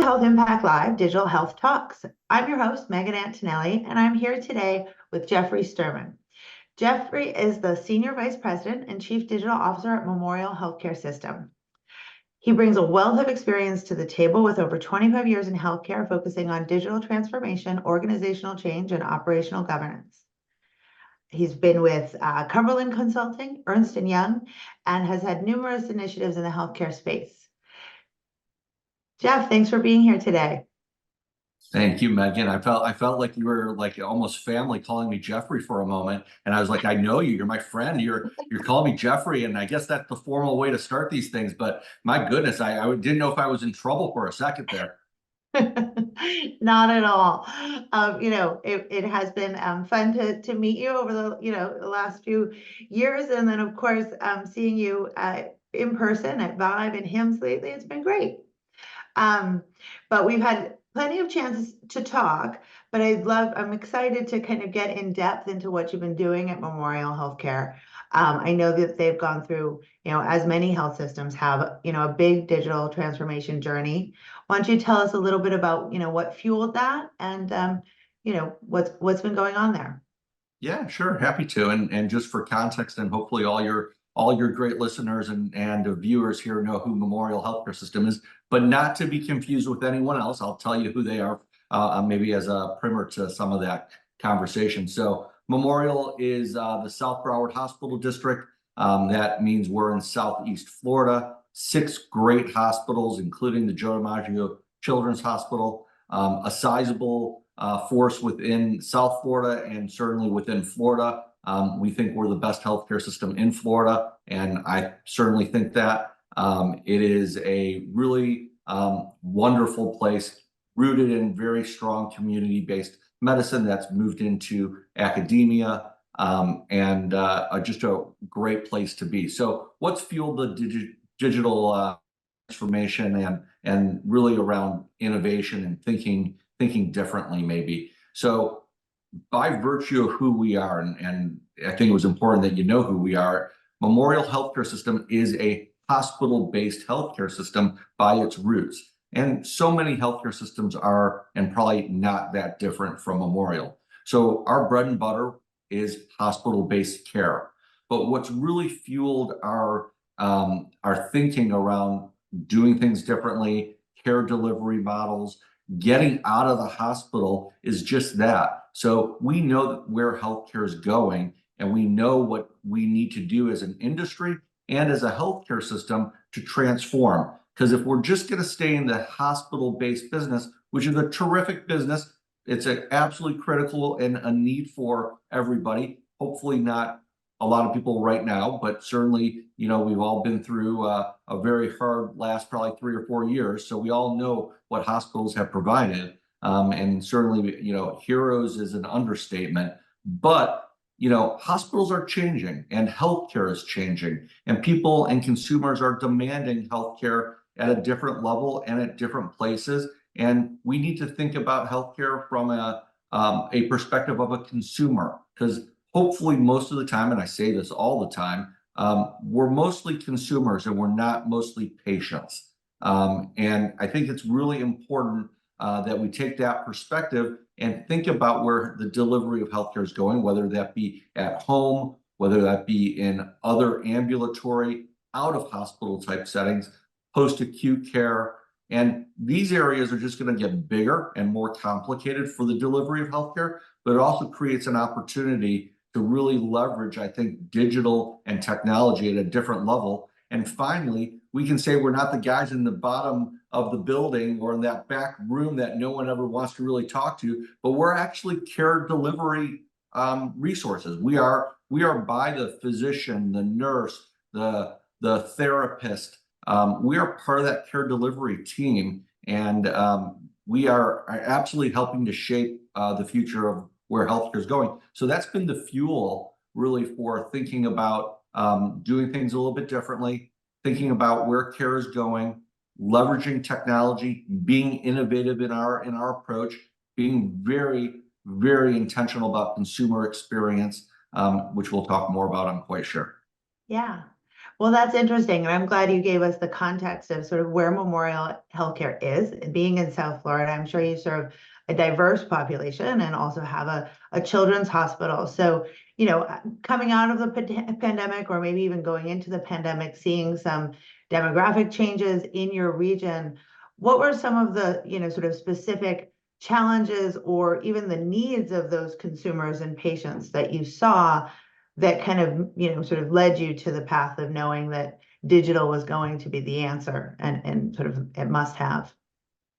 Health Impact Live Digital Health Talks. I'm your host, Megan Antonelli, and I'm here today with Jeffrey Sturman. Jeffrey is the Senior Vice President and Chief Digital Officer at Memorial Healthcare System. He brings a wealth of experience to the table with over 25 years in healthcare, focusing on digital transformation, organizational change, and operational governance. He's been with Cumberland Consulting, Ernst & Young, and has had numerous initiatives in the healthcare space. Jeff, thanks for being here today. Thank you, Megan. I felt like you were like almost family calling me Jeffrey for a moment. And I was like, I know you, you're my friend. You're calling me Jeffrey. And I guess that's the formal way to start these things. But my goodness, I didn't know if I was in trouble for a second there. Not at all. It has been fun to meet you over the last few years. And then, of course, seeing you in person at Vive and HIMSS lately, it's been great. But we've had plenty of chances to talk, but I'm excited to kind of get in depth into what you've been doing at Memorial Healthcare. I know that they've gone through, as many health systems have, a big digital transformation journey. Why don't you tell us a little bit about, what fueled that and, what's been going on there? Yeah, sure. Happy to. And just for context, and hopefully all your great listeners and viewers here know who Memorial Healthcare System is, but not to be confused with anyone else. I'll tell you who they are, maybe as a primer to some of that conversation. So Memorial is the South Broward Hospital District. That means we're in Southeast Florida. 6 great hospitals, including the Joe DiMaggio Children's Hospital, a sizable force within South Florida and certainly within Florida. We think we're the best healthcare system in Florida, and I certainly think that. It is a really wonderful place, rooted in very strong community-based medicine that's moved into academia, and just a great place to be. So what's fueled the digital transformation and really around innovation and thinking differently maybe. So by virtue of who we are, and I think it was important that you know who we are, Memorial Healthcare System is a hospital-based healthcare system by its roots. And so many healthcare systems are, and probably not that different from Memorial. So our bread and butter is hospital-based care. But what's really fueled our thinking around doing things differently, care delivery models, getting out of the hospital is just that. So we know where healthcare is going, and we know what we need to do as an industry and as a healthcare system to transform. Because if we're just going to stay in the hospital-based business, which is a terrific business, it's an absolutely critical and a need for everybody. Hopefully not a lot of people right now, but certainly, we've all been through a very hard last probably 3 or 4 years. So we all know what hospitals have provided. And certainly, heroes is an understatement, but, hospitals are changing and healthcare is changing, and people and consumers are demanding healthcare at a different level and at different places. And we need to think about healthcare from a perspective of a consumer, because hopefully most of the time, and I say this all the time, we're mostly consumers and we're not mostly patients. And I think it's really important that we take that perspective and think about where the delivery of healthcare is going, whether that be at home, whether that be in other ambulatory, out of hospital type settings, post-acute care. And these areas are just going to get bigger and more complicated for the delivery of healthcare, but it also creates an opportunity to really leverage, I think, digital and technology at a different level. And finally, we can say we're not the guys in the bottom of the building or in that back room that no one ever wants to really talk to, but we're actually care delivery resources. We are by the physician, the nurse, the therapist. We are part of that care delivery team, and we are absolutely helping to shape the future of where healthcare is going. So that's been the fuel really for thinking about doing things a little bit differently, thinking about where care is going, leveraging technology, being innovative in our approach, being very, very intentional about consumer experience, which we'll talk more about, I'm quite sure. Yeah. Well, that's interesting, and I'm glad you gave us the context of sort of where Memorial Healthcare is. Being in South Florida, I'm sure you serve a diverse population and also have a children's hospital. So, coming out of the pandemic, or maybe even going into the pandemic, seeing some demographic changes in your region, what were some of the, sort of specific challenges or even the needs of those consumers and patients that you saw that kind of, sort of led you to the path of knowing that digital was going to be the answer and sort of it must have?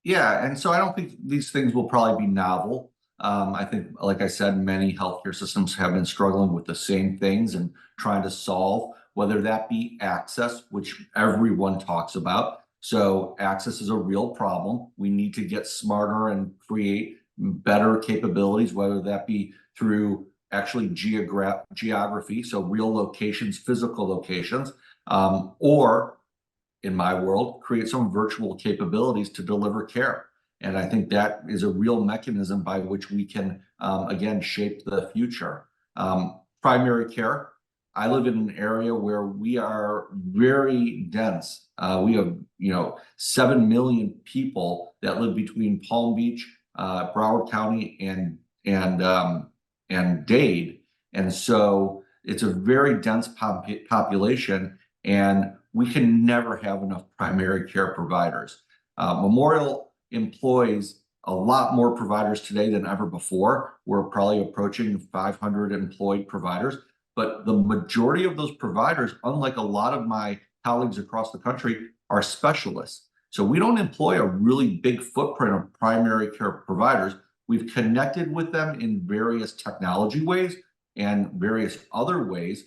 Yeah, and so I don't think these things will probably be novel. I think, like I said, many healthcare systems have been struggling with the same things and trying to solve, whether that be access, which everyone talks about. So access is a real problem. We need to get smarter and create better capabilities, whether that be through actually geography, so real locations, physical locations, or in my world, create some virtual capabilities to deliver care. And I think that is a real mechanism by which we can, again, shape the future. Primary care. I live in an area where we are very dense. We have, 7 million people that live between Palm Beach, Broward County, and Dade, and so it's a very dense population, and we can never have enough primary care providers. Memorial employs a lot more providers today than ever before. We're probably approaching 500 employed providers, but the majority of those providers, unlike a lot of my colleagues across the country, are specialists. So we don't employ a really big footprint of primary care providers. We've connected with them in various technology ways and various other ways.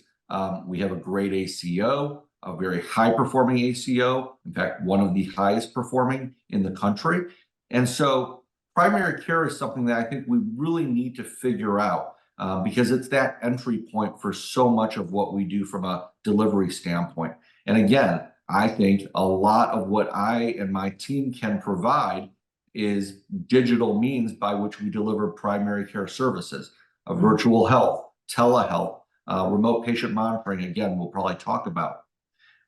We have a great ACO, a very high performing ACO, in fact, one of the highest performing in the country. And so primary care is something that I think we really need to figure out because it's that entry point for so much of what we do from a delivery standpoint. And again, I think a lot of what I and my team can provide is digital means by which we deliver primary care services, virtual health, telehealth, remote patient monitoring. Again, we'll probably talk about.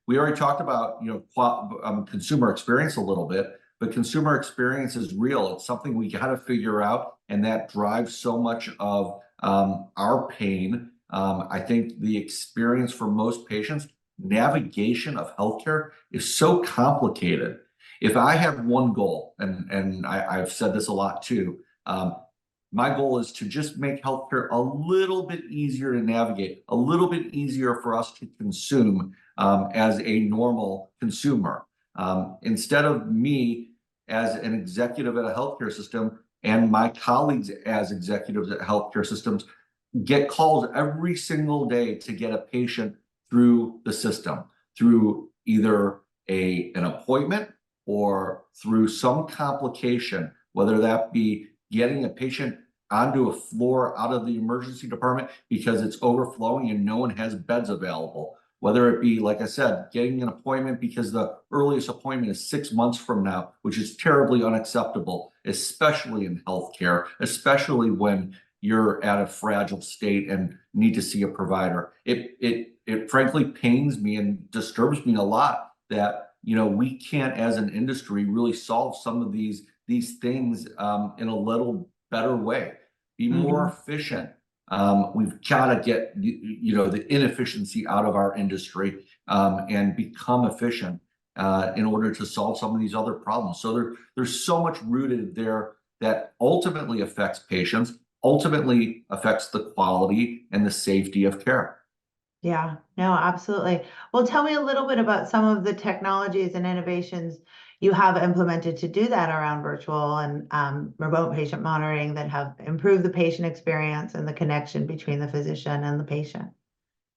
We already talked about consumer experience a little bit, but consumer experience is real. It's something we got to figure out, and that drives so much of our pain. I think the experience for most patients, navigation of healthcare is so complicated. If I have one goal, and I've said this a lot too, my goal is to just make healthcare a little bit easier to navigate, a little bit easier for us to consume as a normal consumer. Instead of me as an executive at a healthcare system and my colleagues as executives at healthcare systems get calls every single day to get a patient through the system, through either an appointment or through some complication, whether that be getting a patient onto a floor out of the emergency department because it's overflowing and no one has beds available. Whether it be, like I said, getting an appointment because the earliest appointment is 6 months from now, which is terribly unacceptable, especially in healthcare, especially when you're at a fragile state and need to see a provider. It frankly pains me and disturbs me a lot that we can't, as an industry, really solve some of these things in a little better way, be more efficient. We've got to get the inefficiency out of our industry and become efficient in order to solve some of these other problems. So there's so much rooted there that ultimately affects patients, ultimately affects the quality and the safety of care. Yeah, no, absolutely. Well, tell me a little bit about some of the technologies and innovations you have implemented to do that around virtual and remote patient monitoring that have improved the patient experience and the connection between the physician and the patient.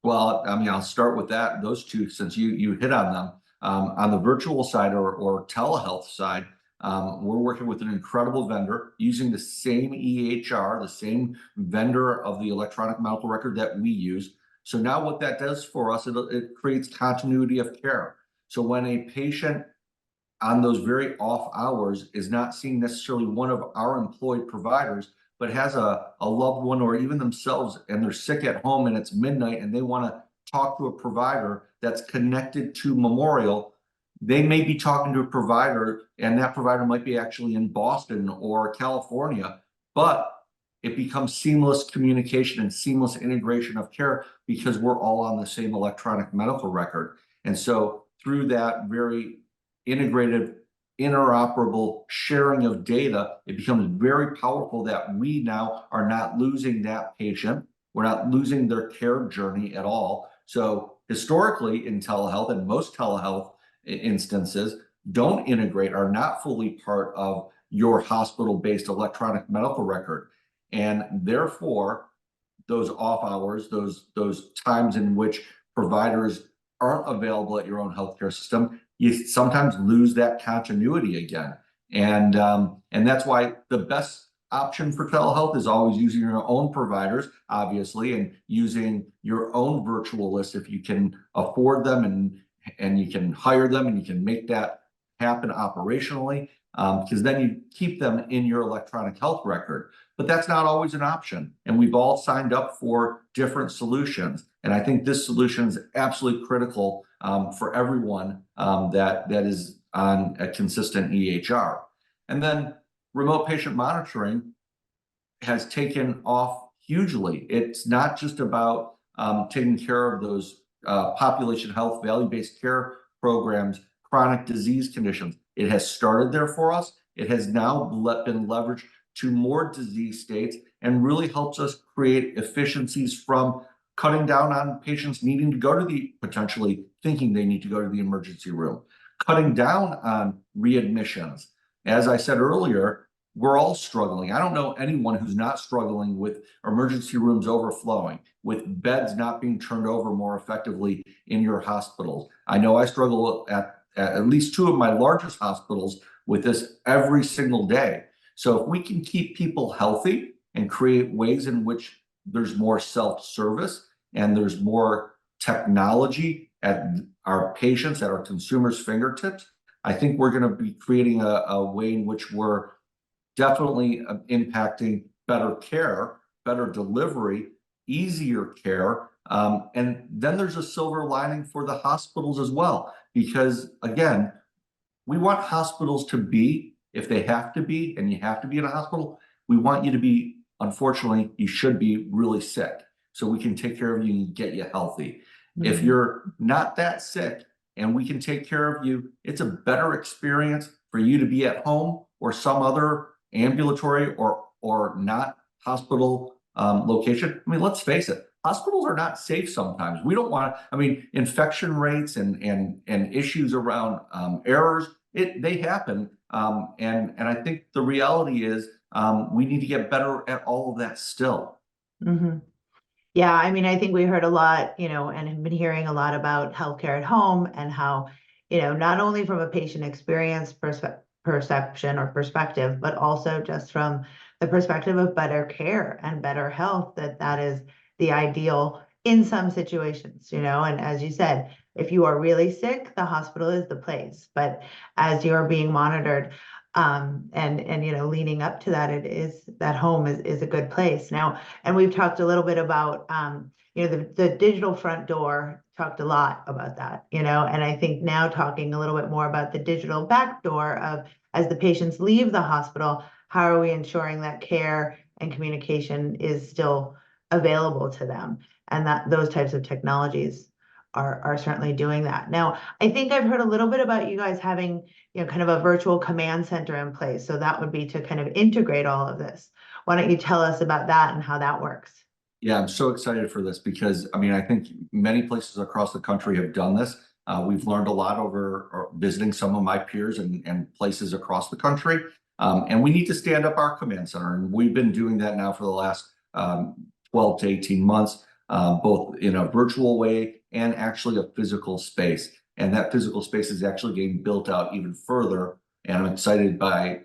Well, I mean, I'll start with those two, since you hit on them. On the virtual side or telehealth side, we're working with an incredible vendor using the same EHR, the same vendor of the electronic medical record that we use. So now what that does for us, it creates continuity of care. So when a patient on those very off hours is not seeing necessarily one of our employed providers, but has a loved one or even themselves, and they're sick at home and it's midnight and they want to talk to a provider that's connected to Memorial, they may be talking to a provider, and that provider might be actually in Boston or California, but it becomes seamless communication and seamless integration of care because we're all on the same electronic medical record. And so through that very integrated, interoperable sharing of data, it becomes very powerful that we now are not losing that patient. We're not losing their care journey at all. So historically in telehealth, and most telehealth instances don't integrate, are not fully part of your hospital-based electronic medical record. And therefore, those off hours, those times in which providers aren't available at your own healthcare system, you sometimes lose that continuity again. And that's why the best option for telehealth is always using your own providers, obviously, and using your own virtual list if you can afford them, and you can hire them and you can make that happen operationally, because then you keep them in your electronic health record. But that's not always an option. And we've all signed up for different solutions. And I think this solution is absolutely critical for everyone that is on a consistent EHR. And then remote patient monitoring has taken off hugely. It's not just about taking care of those population health, value-based care programs, chronic disease conditions. It has started there for us. It has now been leveraged to more disease states and really helps us create efficiencies from cutting down on patients needing to go to potentially thinking they need to go to the emergency room, cutting down on readmissions. As I said earlier, we're all struggling. I don't know anyone who's not struggling with emergency rooms overflowing, with beds not being turned over more effectively in your hospitals. I know I struggle at least two of my largest hospitals with this every single day. So if we can keep people healthy and create ways in which there's more self-service and there's more technology at our patients, at our consumers' fingertips, I think we're going to be creating a way in which we're definitely impacting better care, better delivery, easier care. And then there's a silver lining for the hospitals as well, because again, we want hospitals to be, if they have to be, and you have to be in a hospital, we want you to be, unfortunately, you should be really sick so we can take care of you and get you healthy. Mm-hmm. If you're not that sick and we can take care of you, it's a better experience for you to be at home or some other ambulatory or not hospital location. I mean, let's face it, hospitals are not safe sometimes. We don't want to, I mean, infection rates and issues around errors, they happen. And I think the reality is we need to get better at all of that still. Mm-hmm. Yeah, I mean, I think we heard a lot, and have been hearing a lot about healthcare at home and how, not only from a patient experience perception or perspective, but also just from the perspective of better care and better health, that is the ideal in some situations, and as you said, if you are really sick, the hospital is the place. But as you're being monitored, and leading up to that, it is that home is a good place now. And we've talked a little bit about the digital front door, talked a lot about that, and I think now talking a little bit more about the digital back door of, as the patients leave the hospital, how are we ensuring that care and communication is still available to them, and that those types of technologies are certainly doing that. Now, I think I've heard a little bit about you guys having, kind of a virtual command center in place. So that would be to kind of integrate all of this. Why don't you tell us about that and how that works? Yeah, I'm so excited for this because, I mean, I think many places across the country have done this. We've learned a lot over visiting some of my peers and places across the country. And we need to stand up our command center. And we've been doing that now for the last 12 to 18 months, both in a virtual way and actually a physical space. And that physical space is actually getting built out even further. And I'm excited by a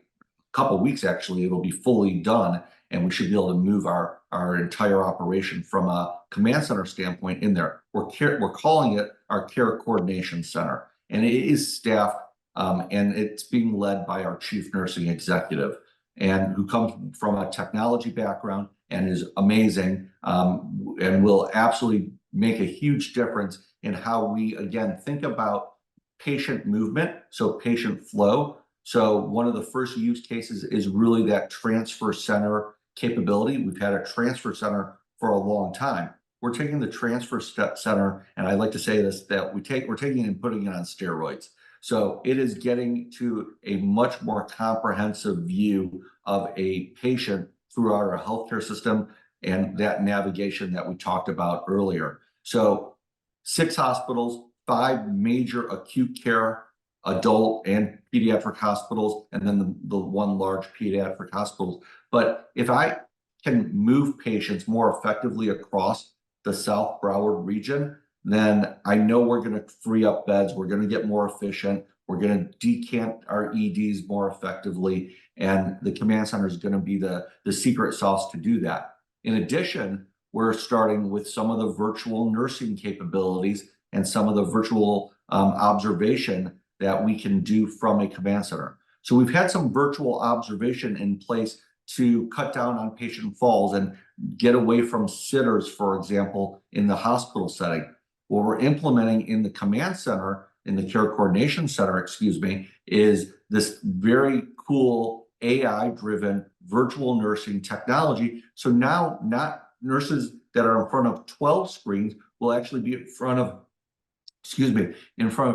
couple of weeks, actually, it'll be fully done. And we should be able to move our entire operation from a command center standpoint in there. We're calling it our Care Coordination Center. And it is staffed, and it's being led by our Chief Nursing Executive, and who comes from a technology background and is amazing, and will absolutely make a huge difference in how we, again, think about patient movement, so patient flow. So one of the first use cases is really that transfer center capability. We've had a transfer center for a long time. We're taking the transfer center, and I like to say this, that we're taking it and putting it on steroids. So it is getting to a much more comprehensive view of a patient throughout our healthcare system and that navigation that we talked about earlier. So 6 hospitals, 5 major acute care adult and pediatric hospitals, and then the one large pediatric hospital. But if I can move patients more effectively across the South Broward region, then I know we're going to free up beds. We're going to get more efficient. We're going to decant our EDs more effectively. And the command center is going to be the secret sauce to do that. In addition, we're starting with some of the virtual nursing capabilities and some of the virtual observation that we can do from a command center. So we've had some virtual observation in place to cut down on patient falls and get away from sitters, for example, in the hospital setting. What we're implementing in the command center, in the care coordination center, excuse me, is this very cool AI-driven virtual nursing technology. So now not nurses that are in front of 12 screens will actually be in front of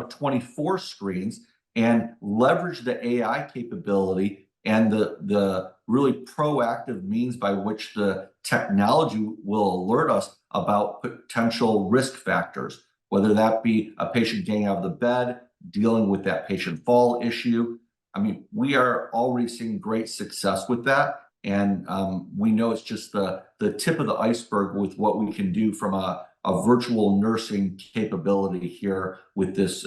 24 screens and leverage the AI capability and the really proactive means by which the technology will alert us about potential risk factors, whether that be a patient getting out of the bed, dealing with that patient fall issue. I mean, we are already seeing great success with that. And we know it's just the tip of the iceberg with what we can do from a virtual nursing capability here with this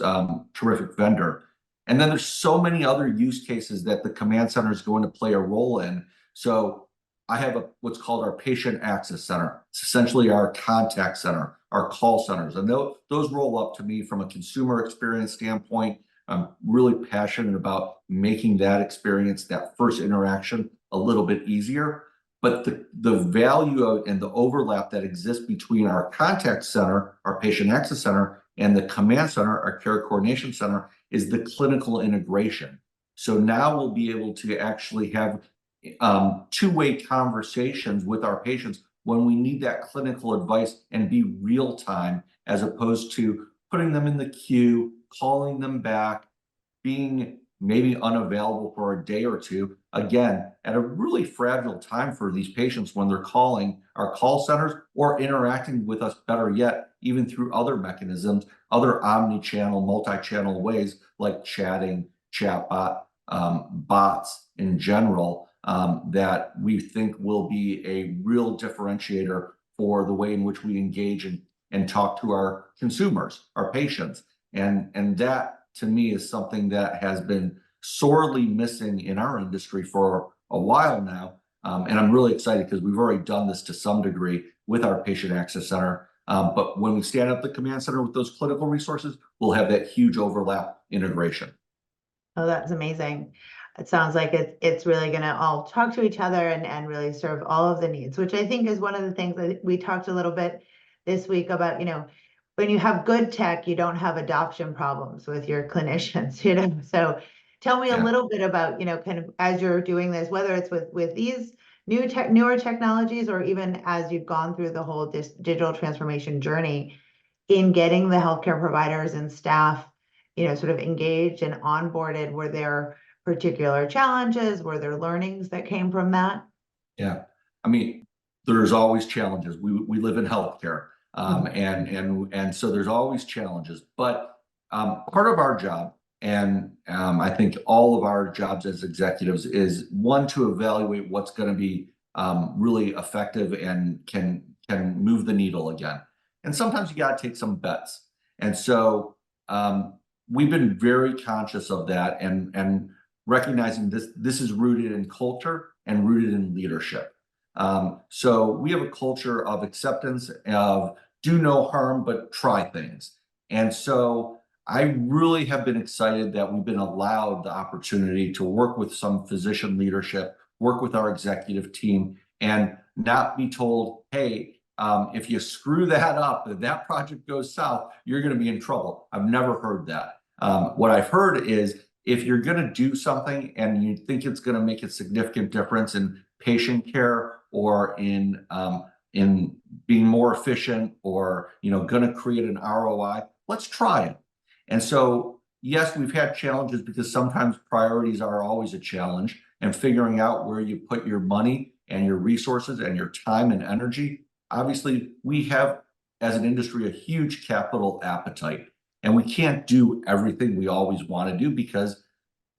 terrific vendor. And then there's so many other use cases that the command center is going to play a role in. So I have what's called our patient access center. It's essentially our contact center, our call centers. And those roll up to me from a consumer experience standpoint. I'm really passionate about making that experience, that first interaction, a little bit easier. But the value and the overlap that exists between our contact center, our patient access center, and the command center, our care coordination center, is the clinical integration. So now we'll be able to actually have two-way conversations with our patients when we need that clinical advice and be real time, as opposed to putting them in the queue, calling them back, being maybe unavailable for a day or two, again, at a really fragile time for these patients when they're calling our call centers or interacting with us, better yet, even through other mechanisms, other omni-channel, multi-channel ways like chatting, chatbot, bots in general, that we think will be a real differentiator for the way in which we engage and talk to our consumers, our patients. And that, to me, is something that has been sorely missing in our industry for a while now. And I'm really excited because we've already done this to some degree with our patient access center. But when we stand up the command center with those clinical resources, we'll have that huge overlap integration. Oh, that's amazing. It sounds like it's really going to all talk to each other and really serve all of the needs, which I think is one of the things that we talked a little bit this week about, when you have good tech, you don't have adoption problems with your clinicians, So tell me a little bit about, kind of as you're doing this, whether it's with these newer technologies, or even as you've gone through the whole digital transformation journey in getting the healthcare providers and staff, sort of engaged and onboarded. Were there particular challenges? Were there learnings that came from that? Yeah, I mean, there's always challenges. We live in healthcare, and so there's always challenges. But part of our job, and I think all of our jobs as executives, is one, to evaluate what's going to be really effective and can move the needle again. And sometimes you got to take some bets. And so we've been very conscious of that and recognizing this is rooted in culture and rooted in leadership. So we have a culture of acceptance, of do no harm, but try things. And so I really have been excited that we've been allowed the opportunity to work with some physician leadership, work with our executive team, and not be told, hey, if you screw that up, if that project goes south, you're going to be in trouble. I've never heard that. What I've heard is if you're going to do something and you think it's going to make a significant difference in patient care or in being more efficient or going to create an ROI, let's try it. And so, yes, we've had challenges because sometimes priorities are always a challenge, and figuring out where you put your money and your resources and your time and energy. Obviously, we have, as an industry, a huge capital appetite, and we can't do everything we always want to do because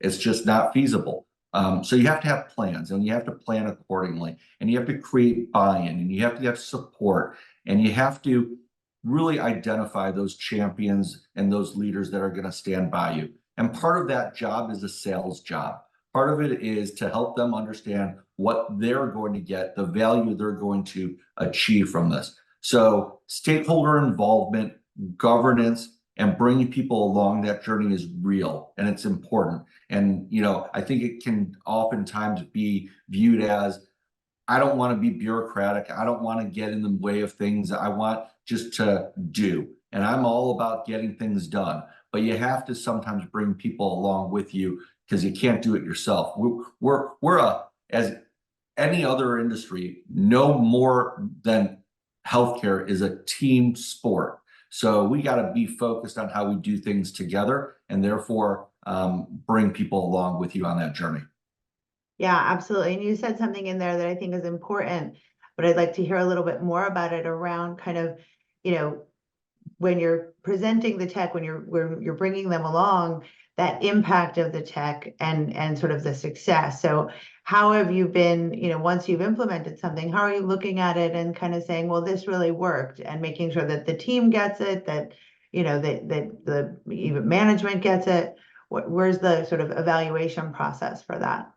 it's just not feasible. So you have to have plans, and you have to plan accordingly, and you have to create buy-in, and you have to have support, and you have to really identify those champions and those leaders that are going to stand by you. And part of that job is a sales job. Part of it is to help them understand what they're going to get, the value they're going to achieve from this. So stakeholder involvement, governance, and bringing people along that journey is real, and it's important. And I think it can oftentimes be viewed as, I don't want to be bureaucratic. I don't want to get in the way of things. I want just to do. And I'm all about getting things done. But you have to sometimes bring people along with you because you can't do it yourself. As any other industry, no more than healthcare is a team sport. So we got to be focused on how we do things together, and therefore bring people along with you on that journey. Yeah, absolutely. And you said something in there that I think is important, but I'd like to hear a little bit more about it around kind of, when you're presenting the tech, when you're bringing them along, that impact of the tech and sort of the success. So how have you been, once you've implemented something, how are you looking at it and kind of saying, well, this really worked, and making sure that the team gets it, that, that the even management gets it? Where's the sort of evaluation process for that?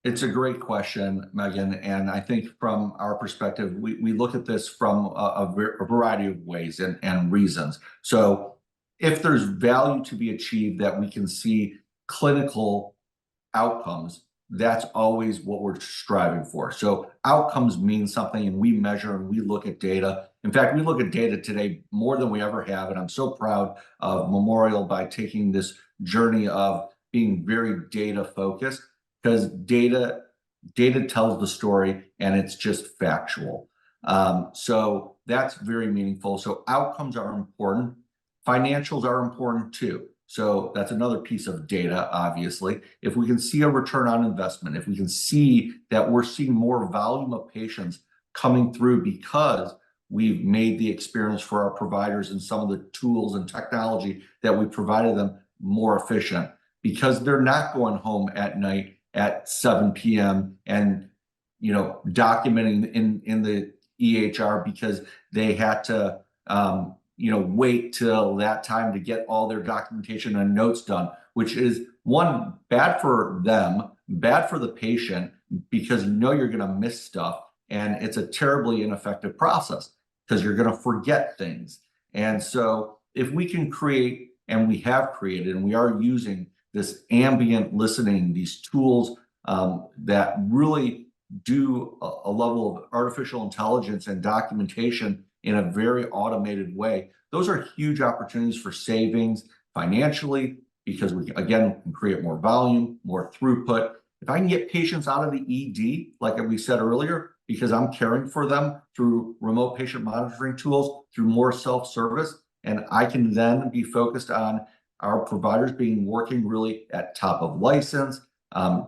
It's a great question, Megan. And I think from our perspective, we look at this from a variety of ways and reasons. So if there's value to be achieved that we can see clinical outcomes, that's always what we're striving for. So outcomes mean something, and we measure and we look at data. In fact, we look at data today more than we ever have. And I'm so proud of Memorial by taking this journey of being very data focused, because data tells the story, and it's just factual. So that's very meaningful. So outcomes are important. Financials are important too. So that's another piece of data, obviously. If we can see a return on investment, if we can see that we're seeing more volume of patients coming through because we've made the experience for our providers and some of the tools and technology that we provided them more efficient, because they're not going home at night at 7 p.m. and documenting in the EHR because they had to wait till that time to get all their documentation and notes done, which is, one, bad for them, bad for the patient, because you're going to miss stuff, and it's a terribly ineffective process because you're going to forget things. And so if we can create, and we have created, and we are using this ambient listening, these tools that really do a level of artificial intelligence and documentation in a very automated way, those are huge opportunities for savings financially, because we, again, can create more volume, more throughput. If I can get patients out of the ED, like we said earlier, because I'm caring for them through remote patient monitoring tools, through more self-service, and I can then be focused on our providers working really at top of license,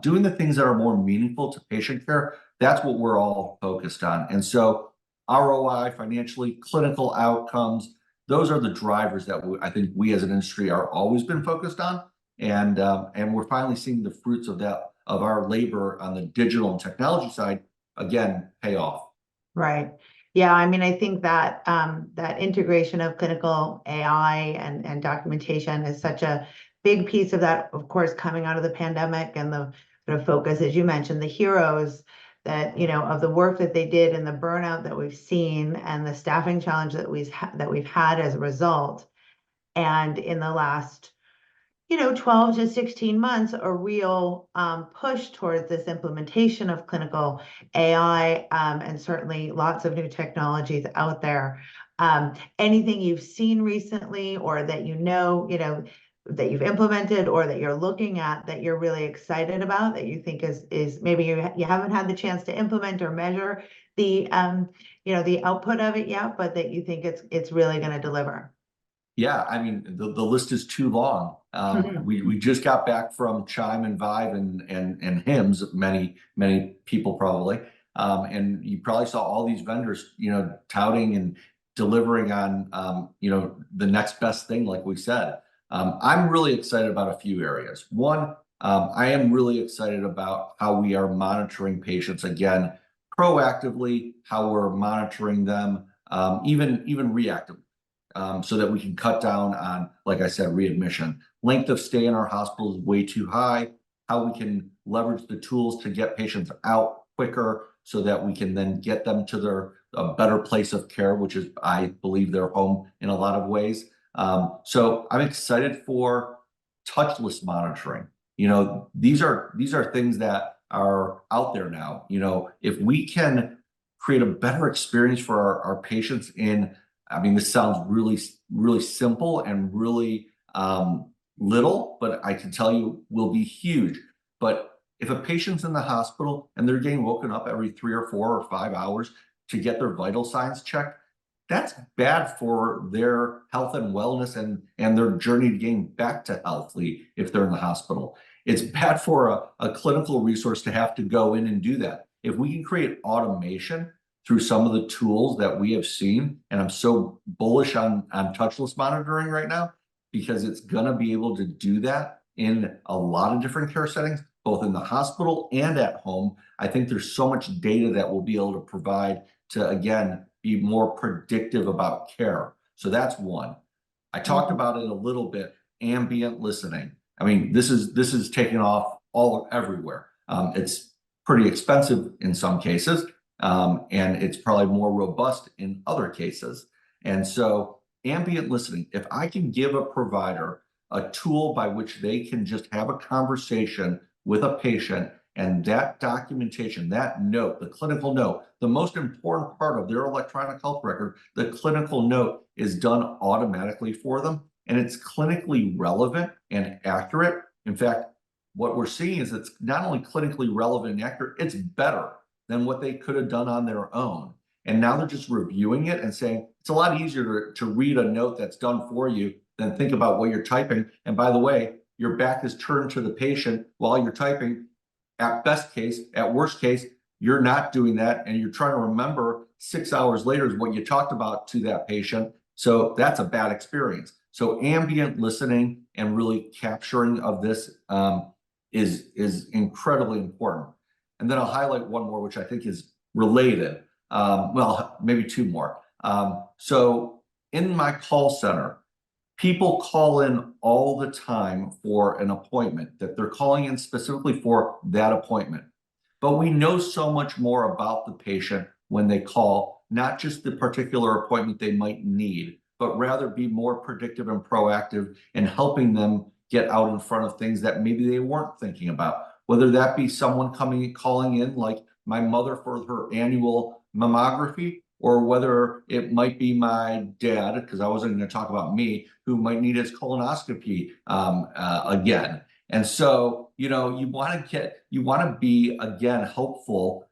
doing the things that are more meaningful to patient care. That's what we're all focused on. And so ROI, financially, clinical outcomes, those are the drivers that I think we as an industry are always been focused on. And we're finally seeing the fruits of that, of our labor on the digital and technology side, again, pay off. Right. Yeah, I mean, I think that that integration of clinical AI and documentation is such a big piece of that, of course, coming out of the pandemic, and the sort of focus, as you mentioned, the heroes that, of the work that they did, and the burnout that we've seen, and the staffing challenge that we've had as a result. And in the last 12 to 16 months, a real push towards this implementation of clinical AI, and certainly lots of new technologies out there. Anything you've seen recently, or that that you've implemented, or that you're looking at, that you're really excited about, that you think is maybe you haven't had the chance to implement or measure the the output of it yet, but that you think it's really going to deliver? Yeah, I mean, the list is too long. We just got back from Chime and Vive and HIMSS, many people probably. And you probably saw all these vendors, touting and delivering on, the next best thing, like we said. I'm really excited about a few areas. One, I am really excited about how we are monitoring patients again, proactively, how we're monitoring them, even reactively. So that we can cut down on, like I said, readmission. Length of stay in our hospital is way too high. How we can leverage the tools to get patients out quicker so that we can then get them to a better place of care, which is, I believe, their home in a lot of ways. So I'm excited for touchless monitoring. These are things that are out there now. If we can create a better experience for our patients I mean, this sounds really, really simple and really little, but I can tell you will be huge. But if a patient's in the hospital and they're getting woken up every 3 or 4 or 5 hours to get their vital signs checked, that's bad for their health and wellness and their journey to getting back to healthy if they're in the hospital. It's bad for a clinical resource to have to go in and do that. If we can create automation through some of the tools that we have seen, and I'm so bullish on touchless monitoring right now, because it's going to be able to do that in a lot of different care settings, both in the hospital and at home. I think there's so much data that we'll be able to provide to, again, be more predictive about care. So that's one. I talked about it a little bit, ambient listening. I mean, this is taking off everywhere. It's pretty expensive in some cases. And it's probably more robust in other cases. And so ambient listening, if I can give a provider a tool by which they can just have a conversation with a patient, and that documentation, that note, the clinical note, the most important part of their electronic health record, the clinical note is done automatically for them, and it's clinically relevant and accurate. In fact, what we're seeing is it's not only clinically relevant and accurate, it's better than what they could have done on their own. And now they're just reviewing it and saying, it's a lot easier to read a note that's done for you than think about what you're typing. And by the way, your back is turned to the patient while you're typing. At best case, at worst case, you're not doing that. And you're trying to remember 6 hours later is what you talked about to that patient. So that's a bad experience. So ambient listening and really capturing of this is incredibly important. And then I'll highlight one more, which I think is related. Well, maybe two more. So in my call center, people call in all the time for an appointment, that they're calling in specifically for that appointment. But we know so much more about the patient when they call, not just the particular appointment they might need, but rather be more predictive and proactive in helping them get out in front of things that maybe they weren't thinking about. Whether that be someone calling in, like my mother for her annual mammography, or whether it might be my dad, because I wasn't going to talk about me, who might need his colonoscopy again. And so, you want to be, again, helpful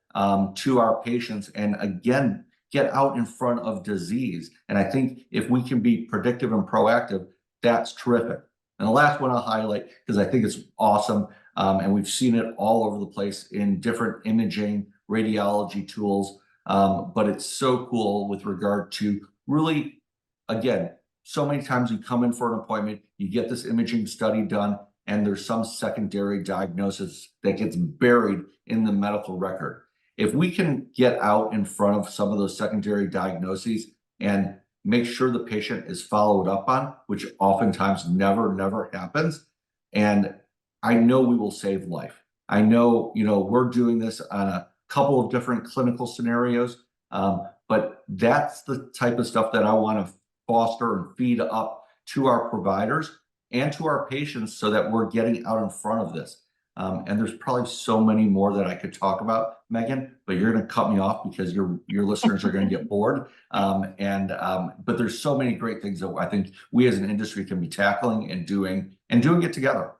to our patients, and again, get out in front of disease. And I think if we can be predictive and proactive, that's terrific. And the last one I'll highlight, because I think it's awesome, and we've seen it all over the place in different imaging, radiology tools, but it's so cool with regard to really, again, so many times you come in for an appointment, you get this imaging study done, and there's some secondary diagnosis that gets buried in the medical record. If we can get out in front of some of those secondary diagnoses and make sure the patient is followed up on, which oftentimes never happens. And I know we will save life. I know, we're doing this on a couple of different clinical scenarios, but that's the type of stuff that I want to foster and feed up to our providers, and to our patients so that we're getting out in front of this. And there's probably so many more that I could talk about, Megan, but you're going to cut me off because your listeners are going to get bored. But there's so many great things that I think we as an industry can be tackling and doing it together.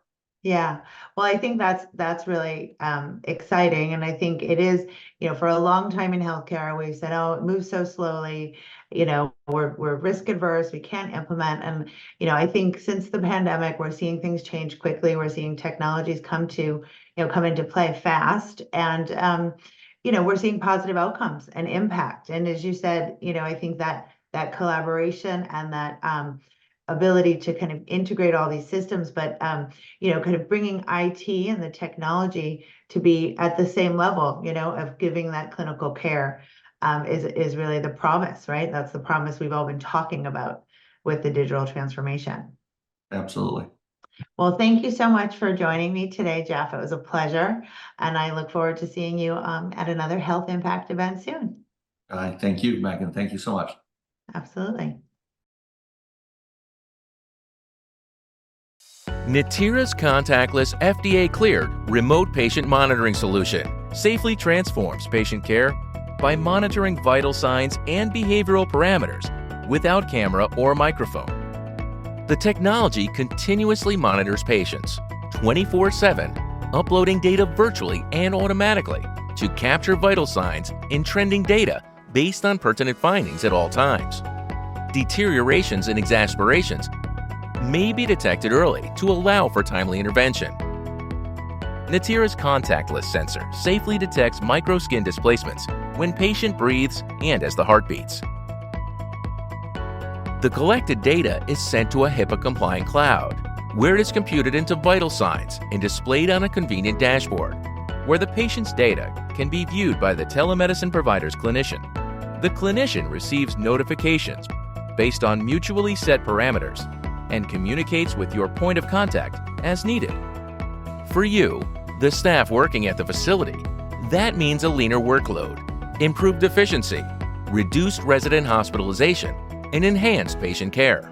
Yeah, well, I think that's really exciting, and I think it is. For a long time in healthcare, we've said, "Oh, it moves so slowly." We're risk adverse. We can't implement, and I think since the pandemic, we're seeing things change quickly. We're seeing technologies come into play fast, and we're seeing positive outcomes and impact. And as you said, I think that collaboration and that ability to kind of integrate all these systems, but kind of bringing IT and the technology to be at the same level, of giving that clinical care is really the promise, right? That's the promise we've all been talking about with the digital transformation. Absolutely. Well, thank you so much for joining me today, Jeff. It was a pleasure, and I look forward to seeing you at another Health Impact event soon. Thank you, Megan. Thank you so much. Absolutely. Natera's contactless FDA-cleared remote patient monitoring solution safely transforms patient care by monitoring vital signs and behavioral parameters without camera or microphone. The technology continuously monitors patients 24/7, uploading data virtually and automatically to capture vital signs and trending data based on pertinent findings at all times. Deteriorations and exacerbations may be detected early to allow for timely intervention. Natera's contactless sensor safely detects microskin displacements when patient breathes and as the heart beats. The collected data is sent to a HIPAA-compliant cloud, where it is computed into vital signs and displayed on a convenient dashboard, where the patient's data can be viewed by the telemedicine provider's clinician. The clinician receives notifications based on mutually set parameters and communicates with your point of contact as needed. For you, the staff working at the facility, that means a leaner workload, improved efficiency, reduced resident hospitalization, and enhanced patient care.